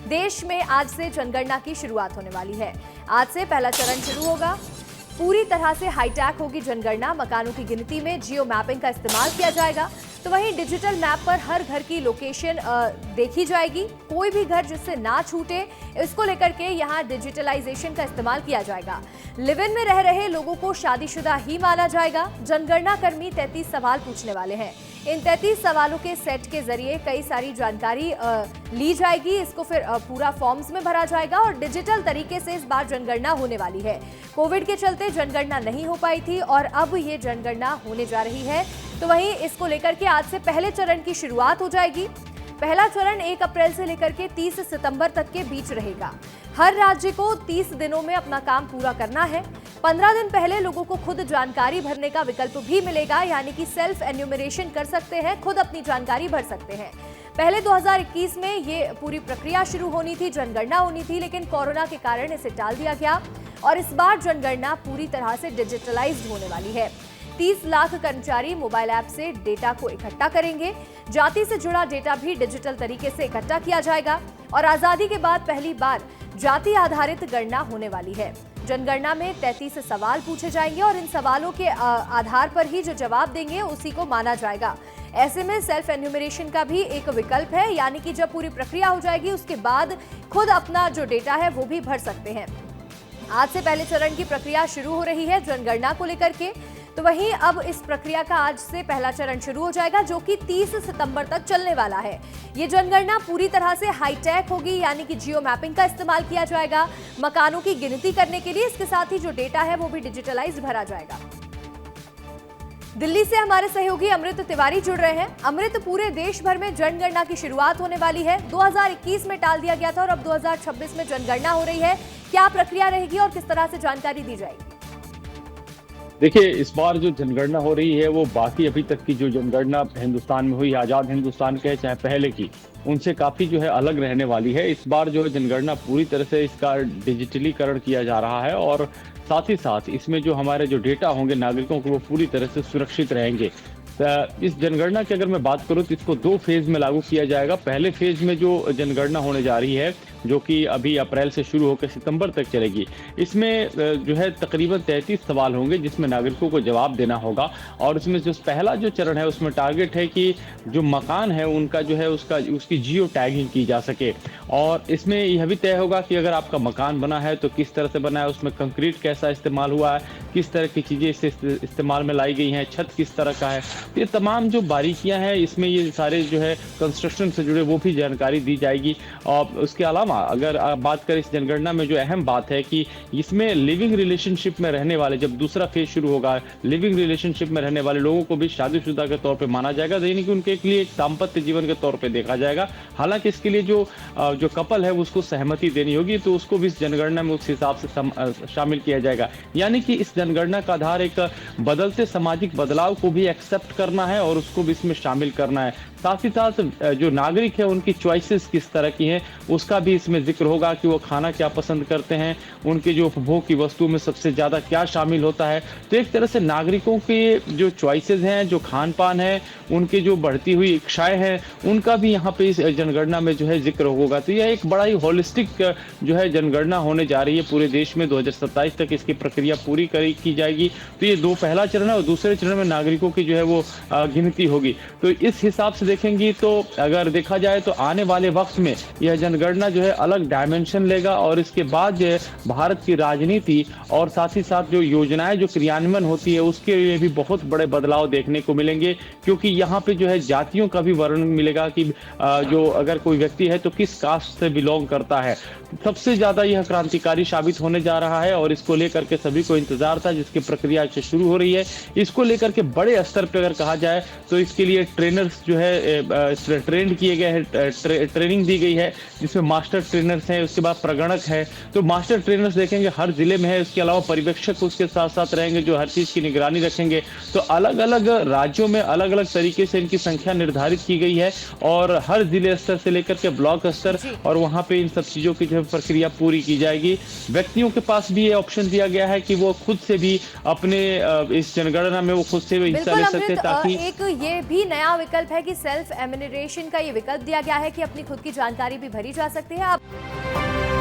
देश में आज से जनगणना की शुरुआत होने वाली है। आज से पहला चरण शुरू होगा। पूरी तरह से हाईटेक होगी जनगणना। मकानों की गिनती में जियो मैपिंग का इस्तेमाल किया जाएगा। तो वहीं डिजिटल मैप पर हर घर की लोकेशन देखी जाएगी। कोई भी घर जिससे ना छूटे, इसको लेकर के यहाँ डिजिटलाइजेशन का इस्तेमाल किया जाएगा। लिव इन में रह रहे लोगों को शादीशुदा ही माना जाएगा। जनगणना कर्मी 33 सवाल पूछने वाले हैं। इन 33 सवालों के सेट के जरिए कई सारी जानकारी ली जाएगी। इसको फिर पूरा फॉर्म्स में भरा जाएगा और डिजिटल तरीके से इस बार जनगणना होने वाली है। कोविड के चलते जनगणना नहीं हो पाई थी और अब ये जनगणना होने जा रही है। तो वहीं इसको लेकर के आज से पहले चरण की शुरुआत हो जाएगी। पहला चरण 1 अप्रैल से लेकर के 30 सितंबर तक के बीच रहेगा। हर राज्य को 30 दिनों में अपना काम पूरा करना है। 15 दिन पहले लोगों को खुद जानकारी भरने का विकल्प भी मिलेगा, यानी कि सेल्फ एन्यूमरेशन कर सकते हैं, खुद अपनी जानकारी भर सकते हैं। पहले 2021 में ये पूरी प्रक्रिया शुरू होनी थी, जनगणना होनी थी, लेकिन कोरोना के कारण इसे टाल दिया गया और इस बार जनगणना पूरी तरह से डिजिटलाइज्ड होने वाली है। 30 लाख कर्मचारी मोबाइल ऐप से डेटा को इकट्ठा करेंगे। जाति से जुड़ा डेटा भी डिजिटल तरीके से इकट्ठा किया जाएगा और आजादी के बाद पहली बार जाति आधारित गणना होने वाली है। जनगणना में 33 सवाल पूछे जाएंगे और इन सवालों के आधार पर ही जो जवाब देंगे उसी को माना जाएगा। ऐसे में सेल्फ एन्यूमरेशन का भी एक विकल्प है, यानी कि जब पूरी प्रक्रिया हो जाएगी उसके बाद खुद अपना जो डेटा है वो भी भर सकते हैं। आज से पहले चरण की प्रक्रिया शुरू हो रही है जनगणना को लेकर के। तो वहीं अब इस प्रक्रिया का आज से पहला चरण शुरू हो जाएगा, जो कि 30 सितंबर तक चलने वाला है। ये जनगणना पूरी तरह से हाईटेक होगी, यानी कि जियो मैपिंग का इस्तेमाल किया जाएगा मकानों की गिनती करने के लिए। इसके साथ ही जो डेटा है वो भी डिजिटलाइज्ड भरा जाएगा। दिल्ली से हमारे सहयोगी अमृत तिवारी जुड़ रहे हैं। अमृत, पूरे देश भर में जनगणना की शुरुआत होने वाली है। 2021 में टाल दिया गया था और अब 2026 में जनगणना हो रही है। क्या प्रक्रिया रहेगी और किस तरह से जानकारी दी जाएगी? देखिए, इस बार जो जनगणना हो रही है वो बाकी अभी तक की जो जनगणना हिंदुस्तान में हुई, आज़ाद हिंदुस्तान के चाहे पहले की, उनसे काफ़ी जो है अलग रहने वाली है। इस बार जो है जनगणना पूरी तरह से इसका डिजिटलीकरण किया जा रहा है और साथ ही साथ इसमें जो हमारे जो डेटा होंगे नागरिकों के, वो पूरी तरह से सुरक्षित रहेंगे। इस जनगणना की अगर मैं बात करूं तो इसको 2 फेज में लागू किया जाएगा। पहले फेज में जो जनगणना होने जा रही है, जो कि अभी अप्रैल से शुरू होकर सितंबर तक चलेगी, इसमें जो है तकरीबन 33 सवाल होंगे जिसमें नागरिकों को जवाब देना होगा। और इसमें जो पहला जो चरण है उसमें टारगेट है कि जो मकान है उनका जो है उसकी जियो टैगिंग की जा सके। और इसमें यह भी तय होगा कि अगर आपका मकान बना है तो किस तरह से बना है, उसमें कंक्रीट कैसा इस्तेमाल हुआ है, किस तरह की चीज़ें इससे इस्तेमाल में लाई गई हैं, छत किस तरह का है। ये तमाम जो बारीकियां हैं इसमें ये सारे जो है कंस्ट्रक्शन से जुड़े वो भी जानकारी दी जाएगी। और उसके अलावा अगर आप बात करें इस जनगणना में जो अहम बात है कि इसमें लिविंग रिलेशनशिप में रहने वाले, जब दूसरा फेज शुरू होगा, लिविंग रिलेशनशिप में रहने वाले लोगों को भी शादीशुदा के तौर पे माना जाएगा, यानी कि उनके लिए एक दाम्पत्य जीवन के तौर पे देखा जाएगा। हालांकि इसके लिए जो कपल है उसको सहमति देनी होगी, तो उसको भी इस जनगणना में उस हिसाब से शामिल किया जाएगा। यानी कि इस जनगणना का आधार एक बदलते सामाजिक बदलाव को भी एक्सेप्ट करना है और उसको भी इसमें शामिल करना है। साथ ही साथ जो नागरिक है उनकी चॉइसेस किस तरह की हैं उसका भी इसमें जिक्र होगा कि वो खाना क्या पसंद करते हैं, उनके जो उपभोग की वस्तु में सबसे ज़्यादा क्या शामिल होता है। तो एक तरह से नागरिकों के जो चॉइसेस हैं, जो खान पान है, उनकी जो बढ़ती हुई इच्छाएं हैं, उनका भी यहाँ पे इस जनगणना में जो है जिक्र होगा। तो यह एक बड़ा ही होलिस्टिक जो है जनगणना होने जा रही है पूरे देश में। 2027 तक इसकी प्रक्रिया पूरी की जाएगी। तो ये पहला चरण है और दूसरे चरण में नागरिकों की जो है वो गिनती होगी। तो इस हिसाब से देखेंगे तो अगर देखा जाए तो आने वाले वक्त में यह जनगणना जो है अलग डायमेंशन लेगा और इसके बाद जो है भारत की राजनीति और साथ ही साथ जो योजनाएं जो क्रियान्वयन होती है उसके लिए भी बहुत बड़े बदलाव देखने को मिलेंगे। क्योंकि यहाँ पे जो है जातियों का भी वर्णन मिलेगा कि जो अगर कोई व्यक्ति है तो किस कास्ट से बिलोंग करता है। सबसे ज्यादा यह क्रांतिकारी साबित होने जा रहा है और इसको लेकर के सभी को इंतजार था, जिसकी प्रक्रिया से शुरू हो रही है। इसको लेकर के बड़े स्तर पर अगर कहा जाए तो इसके लिए ट्रेनर्स जो है ट्रेंड किए गए हैं, ट्रेनिंग दी गई है, जिसमें मास्टर ट्रेनर्स हैं, उसके बाद प्रगणक है। तो मास्टर ट्रेनर्स देखेंगे हर जिले में है, उसके अलावा पर्यवेक्षक उसके साथ साथ रहेंगे जो हर चीज की निगरानी रखेंगे। तो अलग अलग राज्यों में अलग अलग तरीके से इनकी संख्या निर्धारित की गई है और हर जिले स्तर से लेकर के ब्लॉक स्तर और वहां पे इन सब चीजों की जो प्रक्रिया पूरी की जाएगी। व्यक्तियों के पास भी ये ऑप्शन दिया गया है कि वो खुद से भी अपने इस जनगणना में वो खुद से भी हिस्सा ले सकते हैं, ताकि एक ये भी नया विकल्प है कि सेल्फ एम्यूनरेशन का ये विकल्प दिया गया है कि अपनी खुद की जानकारी भी भरी जा सकती है। अब